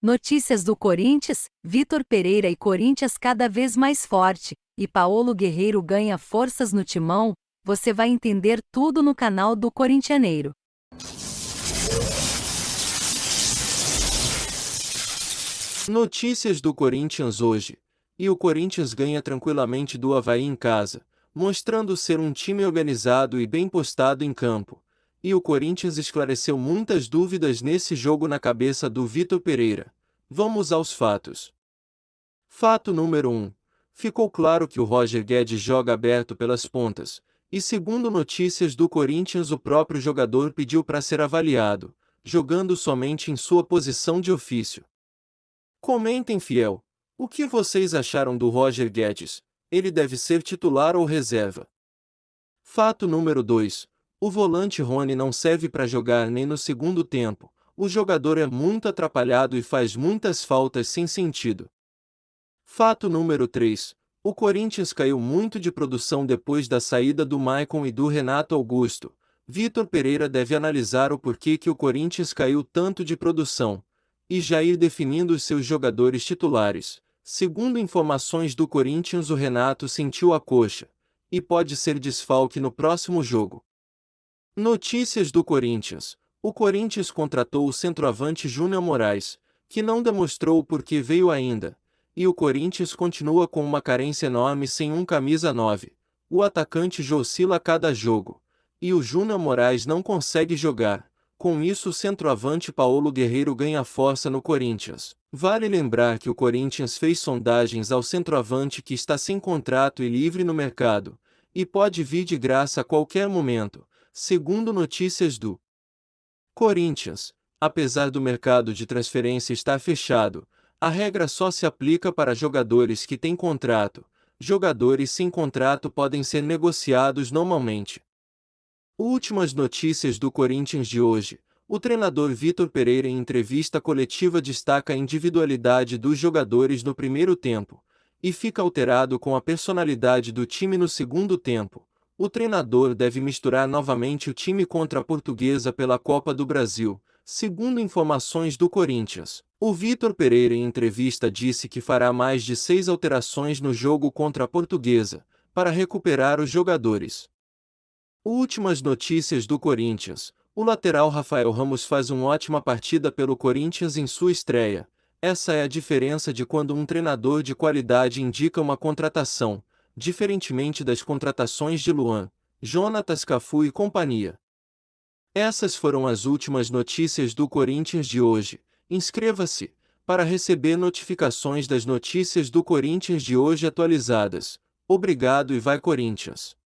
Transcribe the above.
Notícias do Corinthians: Vitor Pereira e Corinthians cada vez mais forte, e Paulo Guerreiro ganha forças no timão. Você vai entender tudo no canal do Corintianeiro. Notícias do Corinthians hoje. E o Corinthians ganha tranquilamente do Avaí em casa, mostrando ser um time organizado e bem postado em campo. E o Corinthians esclareceu muitas dúvidas nesse jogo na cabeça do Vitor Pereira. Vamos aos fatos. Fato número 1. Ficou claro que o Roger Guedes joga aberto pelas pontas, e segundo notícias do Corinthians, o próprio jogador pediu para ser avaliado, jogando somente em sua posição de ofício. Comentem, fiel. O que vocês acharam do Roger Guedes? Ele deve ser titular ou reserva? Fato número 2. O volante Rony não serve para jogar nem no segundo tempo. O jogador é muito atrapalhado e faz muitas faltas sem sentido. Fato número 3. O Corinthians caiu muito de produção depois da saída do Maicon e do Renato Augusto. Vitor Pereira deve analisar o porquê que o Corinthians caiu tanto de produção e já ir definindo os seus jogadores titulares. Segundo informações do Corinthians, o Renato sentiu a coxa e pode ser desfalque no próximo jogo. Notícias do Corinthians. O Corinthians contratou o centroavante Júnior Moraes, que não demonstrou o porquê veio ainda, e o Corinthians continua com uma carência enorme sem um camisa 9. O atacante já oscila a cada jogo, e o Júnior Moraes não consegue jogar. Com isso, o centroavante Paulo Guerreiro ganha força no Corinthians. Vale lembrar que o Corinthians fez sondagens ao centroavante que está sem contrato e livre no mercado, e pode vir de graça a qualquer momento, segundo notícias do Corinthians. Apesar do mercado de transferência estar fechado, a regra só se aplica para jogadores que têm contrato. Jogadores sem contrato podem ser negociados normalmente. Últimas notícias do Corinthians de hoje. O treinador Vitor Pereira, em entrevista coletiva, destaca a individualidade dos jogadores no primeiro tempo e fica alterado com a personalidade do time no segundo tempo. O treinador deve misturar novamente o time contra a Portuguesa pela Copa do Brasil, segundo informações do Corinthians. O Vitor Pereira, em entrevista, disse que fará mais de 6 alterações no jogo contra a Portuguesa, para recuperar os jogadores. Últimas notícias do Corinthians. O lateral Rafael Ramos faz uma ótima partida pelo Corinthians em sua estreia. Essa é a diferença de quando um treinador de qualidade indica uma contratação, diferentemente das contratações de Luan, Jonatas Cafu e companhia. Essas foram as últimas notícias do Corinthians de hoje. Inscreva-se para receber notificações das notícias do Corinthians de hoje atualizadas. Obrigado e vai Corinthians!